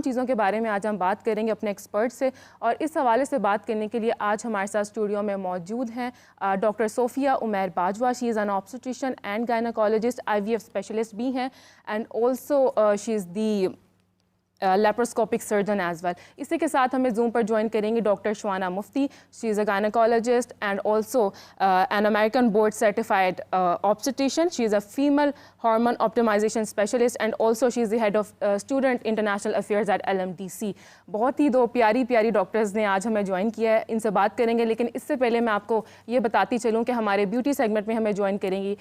चीज़ों के बारे में आज हम बात करेंगे अपने एक्सपर्ट से, और इस हवाले से बात करने के लिए आज हमारे साथ स्टूडियो में मौजूद हैं doctor Sofia Umair Bajwa. She is an obstetrician and gynaecologist, IVF specialist भी हैं, and also she is the laparoscopic surgeon as well. इसी के साथ हमें जूम पर ज्वाइन करेंगे doctor Shabana Mufti. She is a gynaecologist and also an American board certified obstetrician. She is a female hormone optimisation specialist and also she is the head of student international affairs at LMTC। बहुत ही दो प्यारी प्यारी doctors ने आज हमें join किया है, इनसे बात करेंगे। लेकिन इससे पहले मैं आपको ये बताती चलूँ कि हमारे ब्यूटी सेगमेंट में हमें ज्वाइन करेंगी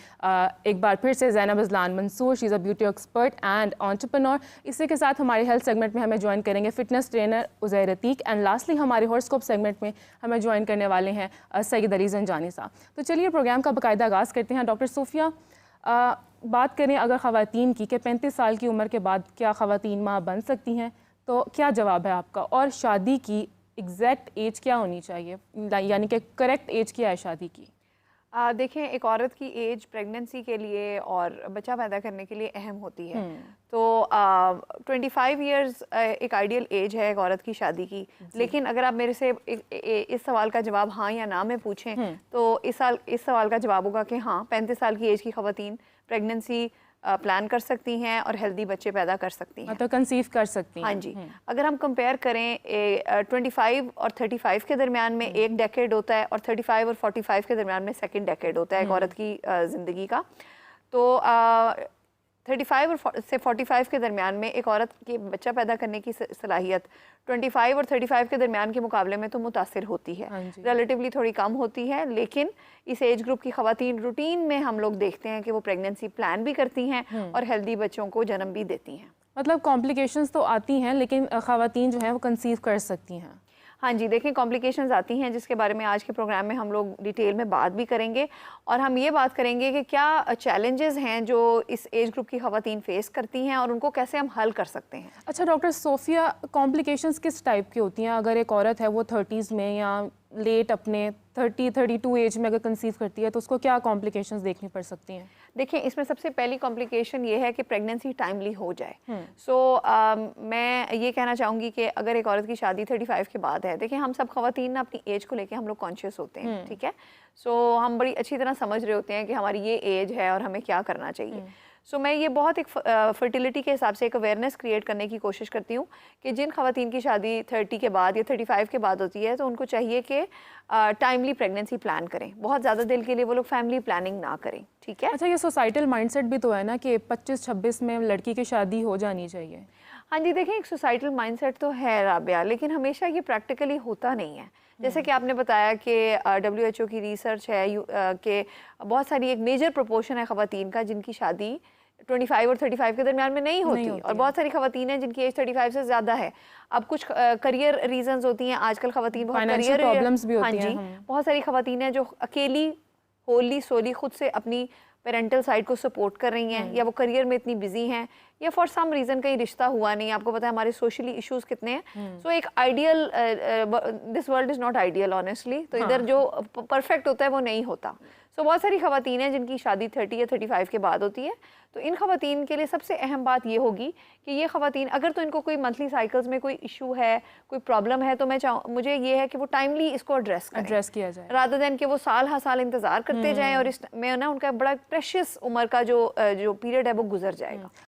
एक बार फिर से Zainab Azlan Mansoor. She is a beauty expert and entrepreneur. इसी के साथ हमारे हेल्थ सेगमेंट में हमें ज्वाइन करेंगे fitness trainer Uzair Atiq, and lastly हमारे हॉरोस्कोप सेगमेंट में हमें ज्वाइन करने वाले हैं सईद अली ज़ंजानी साहब। तो चलिए प्रोग्राम का बाकायदा आगाज़ करते हैं। डॉक्टर सोफिया, बात करें अगर ख़वातीन की कि 35 साल की उम्र के बाद क्या ख़वातीन माँ बन सकती हैं, तो क्या जवाब है आपका? और शादी की एग्जैक्ट एज क्या होनी चाहिए, यानी कि करेक्ट एज क्या है शादी की? देखें, एक औरत की एज प्रेगनेंसी के लिए और बच्चा पैदा करने के लिए अहम होती है। तो 25 इयर्स एक आइडियल एज है एक औरत की शादी की। लेकिन अगर आप मेरे से इस सवाल का जवाब हाँ या ना में पूछें तो इस सवाल का जवाब होगा कि हाँ, 35 साल की एज की ख़वातीन प्रेगनेंसी प्लान कर सकती हैं और हेल्दी बच्चे पैदा कर सकती हैं, मतलब कंसीव कर सकती हैं। हाँ जी। अगर हम कंपेयर करें 25 और 35 के दरमियान में एक डेकेड होता है और 35 और 45 के दरमियान में सेकंड डेकेड होता है एक औरत की ज़िंदगी का। तो 35 और से 45 के दरमियान में एक औरत के बच्चा पैदा करने की सलाहियत 25 और 35 के दरमियान के मुकाबले में तो मुतासिर होती है, रिलेटिवली थोड़ी कम होती है। लेकिन इस एज ग्रुप की ख़वातीन रूटीन में हम लोग देखते हैं कि वो प्रेगनेंसी प्लान भी करती हैं और हेल्दी बच्चों को जन्म भी देती हैं। मतलब कॉम्प्लिकेशंस तो आती हैं, लेकिन ख़वातीन जो हैं वो कंसीव कर सकती हैं। हाँ जी, देखें, कॉम्प्लिकेशंस आती हैं जिसके बारे में आज के प्रोग्राम में हम लोग डिटेल में बात भी करेंगे, और हम ये बात करेंगे कि क्या चैलेंजेस हैं जो इस एज ग्रुप की ख़वातीन फेस करती हैं और उनको कैसे हम हल कर सकते हैं। अच्छा डॉक्टर सोफिया, कॉम्प्लिकेशंस किस टाइप की होती हैं? अगर एक औरत है वो 30s में या लेट अपने 30-32 एज में अगर कंसीव करती है तो उसको क्या कॉम्प्लिकेशंस देखनी पड़ सकती हैं? देखिए, इसमें सबसे पहली कॉम्प्लिकेशन ये है कि प्रेगनेंसी टाइमली हो जाए। मैं ये कहना चाहूँगी कि अगर एक औरत की शादी 35 के बाद है, देखिए हम सब ख़वातीन ना अपनी एज को लेके हम लोग कॉन्शियस होते हैं, ठीक है। हम बड़ी अच्छी तरह समझ रहे होते हैं कि हमारी ये एज है और हमें क्या करना चाहिए। मैं ये बहुत एक फर्टिलिटी के हिसाब से एक अवेयरनेस क्रिएट करने की कोशिश करती हूँ कि जिन ख़वातीन की शादी 30 के बाद या 35 के बाद होती है तो उनको चाहिए कि टाइमली प्रेगनेंसी प्लान करें। बहुत ज़्यादा दिल के लिए वो लोग फैमिली प्लानिंग ना करें, ठीक है। अच्छा, ये सोसाइटल माइंडसेट भी तो है ना कि 25-26 में लड़की की शादी हो जानी चाहिए। हाँ जी, देखें, एक सोसाइटल माइंडसेट तो है राबिया, लेकिन हमेशा ये प्रैक्टिकली होता नहीं है। जैसे कि आपने बताया कि WHO की रिसर्च है कि बहुत सारी एक मेजर प्रोपोर्शन है ख़वातीन का जिनकी शादी 25 और 35 के दरमियान में नहीं होती और बहुत सारी ख़वातीन हैं जिनकी एज 35 से ज़्यादा है। अब कुछ करियर रीजंस होती हैं, आजकल ख़वातीन बहुत करियर प्रॉब्लम्स भी होती हैं। हाँ जी, बहुत सारी ख़वातीन हैं जो अकेली होली सोली खुद से अपनी पेरेंटल साइड को सपोर्ट कर रही हैं, या वो करियर में इतनी बिजी हैं, या फॉर सम रीज़न कहीं रिश्ता हुआ नहीं। आपको पता है हमारे सोशली इश्यूज कितने हैं। एक ideal, this world is not ideal honestly. तो इधर जो परफेक्ट होता है वो नहीं होता। बहुत सारी ख़वातीन हैं जिनकी शादी 30 या 35 के बाद होती है। तो इन ख़वातीन के लिए सबसे अहम बात ये होगी कि ये ख़वातीन अगर तो इनको कोई मंथली साइकिल्स में कोई इशू है, कोई प्रॉब्लम है, तो मुझे ये है कि वो टाइमली इसको एड्रेस किया जाए, रादर देन कि वो साल हर साल इंतज़ार करते जाएं और इसमें ना उनका बड़ा प्रेशियस उम्र का जो पीरियड है वो गुजर जाएगा।